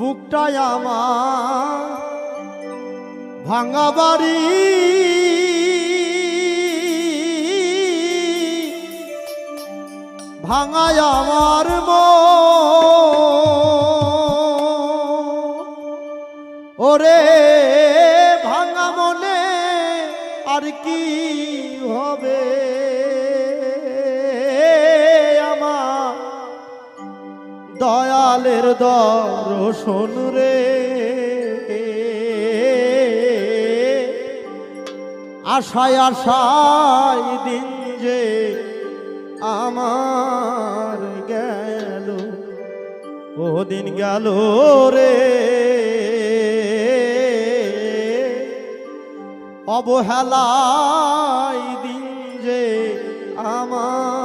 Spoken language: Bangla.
বুকটায় আমার ভাঙা বাড়ি, ভাঙায় আমার ওরে ভাঙা মনে আর কি হবে আমার দয়ালের দর্শন রে। আশায় আশায় দিন যে আমার গেল, ও দিন গেল রে। অবহেলায় দিন যে আমার